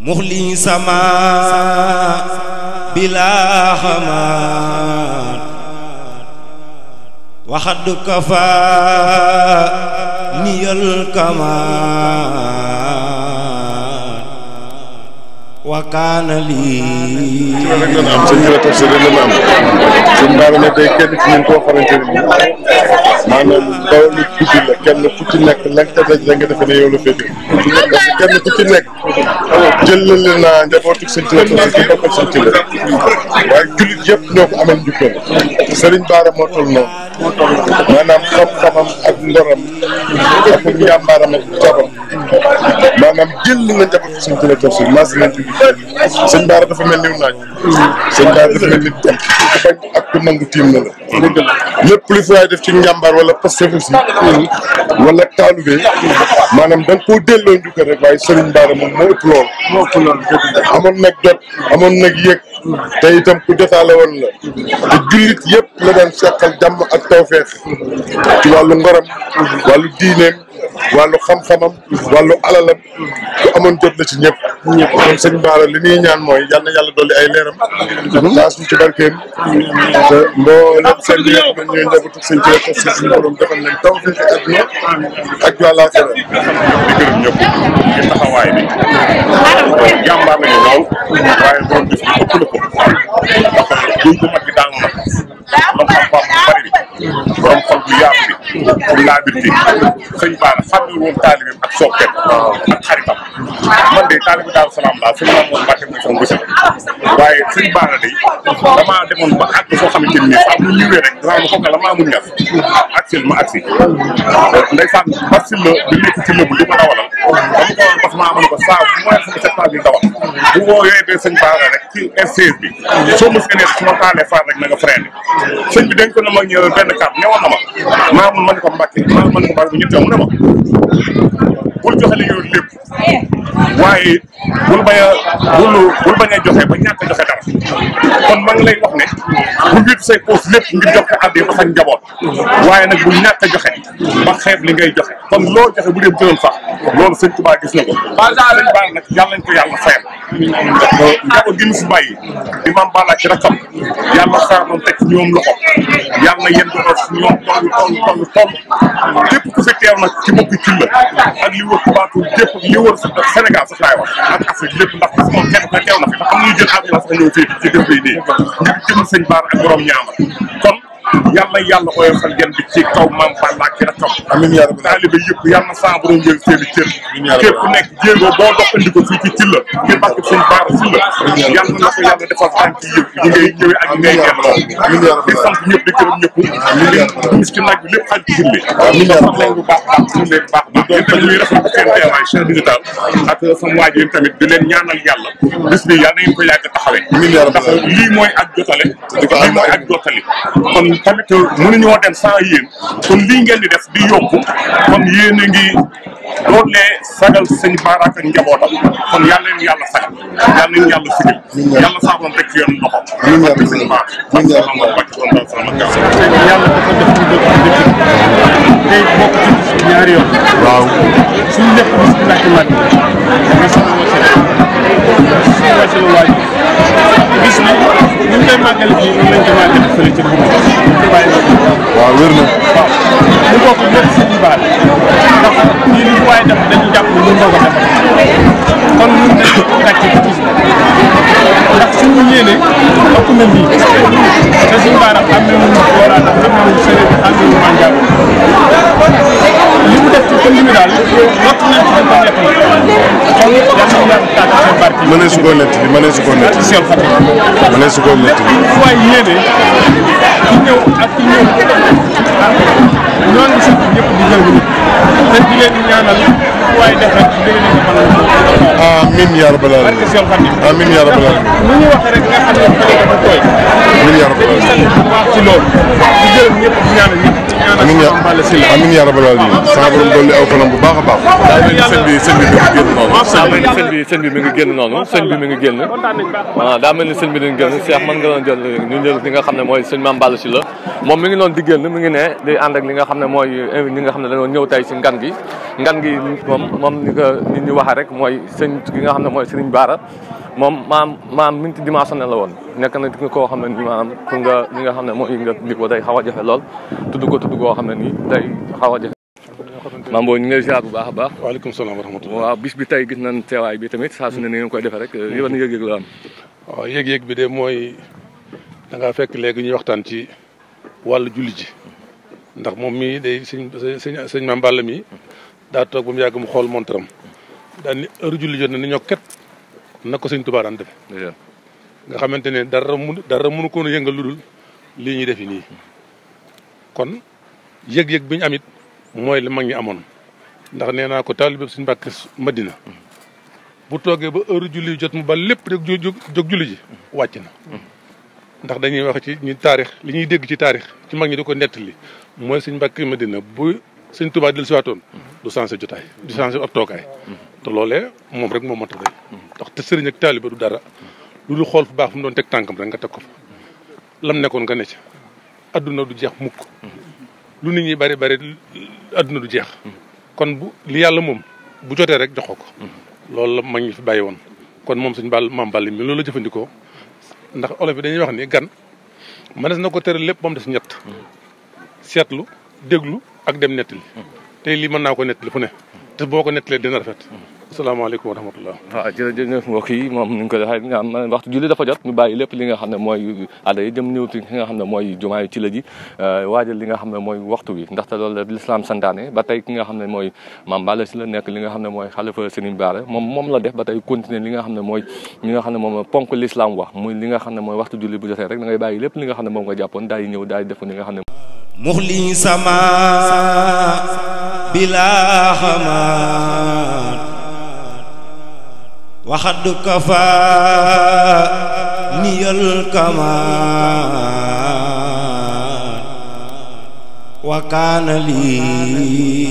muxli sama bila xamaat waxad kafa niyal kamaat wa kaana lii rek la am sëñ bi la tafsir rek la am sëñ Bara ne day kenn ci ñun koo xamante ne nii maanaam ndaw li guddi la kenn ku ci nekk la nga daj la nga defe ne yow la féete parce que kenn ku ci nekk jëlal naa njabootu sëñ bi la tafsir ci boppam sëñ bi la waaye jullit yëpp ñoo ko amal njukkal Sëriñ Bara moo toll noonu maanaam xam-xamam ak ngoram ak njàmbaaram ak jabam maanaam jël nga njabootu sëñ bi la tafsir mas nañ ci sëñ Bara dafa mel ni naaj sëñ Bara dafa mel ni tam ku bañ ak ku nangu tiim na la lépp lu fi waay def ci njàmbaar wala pastefu si wala taalube maanaam da nga koo delloo njukkal rek waaye Sëriñ Bara moom moo ëpp lool amoon nag jot amoon nag yëg te itam ku jotaale woon la te jullit yëpp la daan seqal jàmm ak tawfeex ci wàllu ngoram wàllu diineem wàllu xam-xamam wàllu alalam ku amoon jot la ci ñëpp kon sëñ Bara li ñuy ñaan mooy yal na yàlla dolli ay leeram taas ñu ci barkeem te mboolem seen bi nga xam ne ñooy njabootu sëñ bi rek suñu borom defal leen tawfeex àdduna ak àllaaxira di gërëm ñëpp ci taxawaay bi jàmbaar lañu lool waaye borom bis bi ëpp na ko ndax duñ ko mag gi daanu na borom xam-xam bu bari bi borom xol bu yaatu bi pour laabirti sëñ Bara xamul woon taalibeem ak soppeem ak xaritam man de taalibe Daaru Salaam laa sëñ Maam moom Mbàkke mooy sama bësam waaye sëñ Bara day damaa demoon ba àgg soo xamante ni saa bu ñëwee rek dinaa ma foog ne la maa mun ñas agsil ma agsi ndeysaan basil la di nekk ci lëbu di ko dawalal dama ko woon bas maa amoon ko saa bu mooy sama secteur bi dawal bu wooyee de sëñ Bara rek ci R16 bi soo mos a nekk su ma taalee faar rek na nga freiné sëñ bi dénk na ma ñëw benn carte ñëwoon na ma maamul man ko Mbàkke maamul man ko Mbàkke bu ñett yow mu ne ma bul joxe li yow lépp waaye bul bañ a joxe ba ñàkk a joxe dara kon ma ngi lay wax ne bul wiitu say poos lépp ngir jox ko àddee ba sax njaboot waaye nag bul ñàkk a joxe ba xeeb li ngay joxe kon loo joxe bu dee jëloon sax loolu sëñ Tuubaa gis na ko sëñ Bara nag yàlla nañ ko yàlla fayal njaboot gi mu fi bàyyi di Maam Balla ci rakkam yàlla saa doon teg ñoom loxo yàlla na yéen doon ñoom toll képp ku fi teew nag ci bokki ci la ak li wër Tuubaa képp li wër Sénégal sax laay wax ak Afrique lépp ndax parce que moom kenn ku ne teew na fi ndax am ñuy jël avion sax ñëw fii ci dëkk yi nii ngir jëm sëñ Bara ak borom ñaama kon yàlla yàlla oyofal gen bi ci kaw Maam Balla ak rakkam amiin yaa rabbi taalibe yëpp yàlla na saa borom jël seen i cër képp ku nekk jéego boo dox indi ko fii ci Sylla ngir barke sëñ Bara Sylla yàlla na ko yàlla defal tànk yëpp yi ngay ñëwee ak yi ngay ñeentoo di sant ñëpp di gërëm ñëpp di duus ci nag bi lépp xaj ci julli sant leen bu baax ñu leen baax yéen tamit ñuy rafetlu seen teewaay chaîne digital ak sama waaj yéen tamit di leen ñaanal yàlla bis bi yàlla na ngeen ko yàgg taxawee ndax lii mooy ak jotale lii mooy ak jottali kon tamit mënuñoo dem sans yéen kon lii ngeen di def di yokku kon yéen a ngi doole sagal sëñ Bara ak njabootam kon yàlla leen yàlla sagal yàlla leen yàlla sigil yàlla saaboon rek ci yoon loxo ak sëñ Bara yàlla dafa def ñu dëkk tey bokk ci ñaari yoon waaw suñu lépp bis bi laaj mat nga sama wasi waaj gis ni ñu ngi koy màggale fii ñu lañ ko màggale fële ci waaw wér na waaw ñu bokk lépp sëñ Bara ndax lii li waaye def dañu jàpp ne ñun moo ko def kon ñun dañu gàcce ci bis ndax suñu yéene ëpp na lii te sëñ Bara am na ñu wala ndax am na ñu sëriñ am na ñu manjaago li mu def ci commune bi daal lott nañ ci ko nekk kon yàlla na yàlla tàggat seen barke mënee su ko netti Seex Fatim mënee su ko netti waaye yéene ci ñëw ak ci ñëw ñoo ngi sant ñëpp di jël te di leen ñaanal waaye def rek di leen amiin yaa rabbal aalamiin barke Seex Fatim amiin yaa rabbal aalamiin nu ñu waxee rek nga xam ne dafa tooy amiin yaa rabbal ci loolu di gërëm ñëpp di ñaanal ñëpp amiin yaa rabbal aalamiin sama borom dolli aw fanam bu baax a baax. sëñ bi mi ngi génn noonu sëñ bi mi ngi génn voilà daa mel ni sëñ bi dañu génn Cheikh mën nga doon jël ñu jël li nga xam ne mooy sëñ Mame Balla Sylla moom mi ngi noonu di génn mi ngi ne di ànd ak li nga xam ne mooy ñi nga xam ne dañoo ñëw tey si ngan gi moom ni ko nit ñi waxee rek mooy sëñ gi nga xam ne mooy Serigne Bara moom maam multidimensionnel la woon nekk na koo xam ne nii maanaam pour nga li nga xam ne mooy nga ndi ko day xaw a jafe lool tudd koo xam ne nii day xaw a jafe maam boobu ñu ngi lay ziar bu baax a baax. waaleykum salaam wa rahmatulah. waaw bis bi tey gis nañ teewaay bi tamit saa su ne ni ngeen koy defee rek yoon yëg-yëg la am. waaw yëg-yëg bi de mooy da ngaa fekk léegi ñuy waxtaan ci wàllu julli ji ndax moom mii day sëñ Mame Balla mii daa toog ba mu yàgg mu xool montaram daal ni heure julli jot na ni ñokket na ko sëñ Tuubaa daan defe nga xamante ne dara mënu ko yëngal lu dul lii ñuy defi nii kon yëg-yëg bi ñu amit mooy li mag ñi amoon ndax nee naa ko taalibe Sëñ Mbàkke Madina bu toogee ba heure julli jot mu ba lépp rek jóg julli ji wàcc na ndax dañuy wax ci ñi taarix li ñuy dégg ci taarix ci mag ñi di ko nettali mooy Sëñ Mbàkke Madina bu Sëñ Tuubaa del si waatoon du changé jotaay du changé ab toogaay te loolee moom rek moo mënta day ndax te sëriñ ak taalibe du dara lu dul xool fu baax fu mu doon teg tànkam rek nga teg ko fa lam nekkoon nga ne ca adduna du jeex mukk lu nit ñi bari adduna du jeex kon bu li yàlla moom bu jotee rek jox ko loolu la mag ñi fi bàyyi woon kon moom Sëñ Mame Balla mi loolu la jëfandikoo ndax olof bi dañuy wax ni gan mënees na ko tere lépp ba mu des ñett seetlu déglu ak dem nettali tey lii mën naa ko nettali fu ne te boo ko nettalee dina rafet asalaamaaleykum wa rahmatullah. waaw jërëjëf mbokk yi moom ni ñu ko waxee nga xam waxtu julli dafa jot ñu bàyyi lépp li nga xam ne mooy aada yi jëm ñëw ci li nga xam ne mooy jumaa ci la ji waajal li nga xam ne mooy waxtu wi ndaxte loolu la lislaam santaane ba tey ki nga xam ne mooy Mame Balla Sylla nekk li nga xam ne mooy xalifa Serigne Bara moom la def ba tey continuer li nga xam ne mooy ñi nga xam ne moom ponk lislaam wax muy li nga xam ne mooy waxtu julli bu jotee rek da ngay bàyyi lépp li nga xam ne moom nga jàppoon daay ñëw daay def li nga xam ne muxli sama bila xamaat waxad kafa niyal kamaat wa kaana lii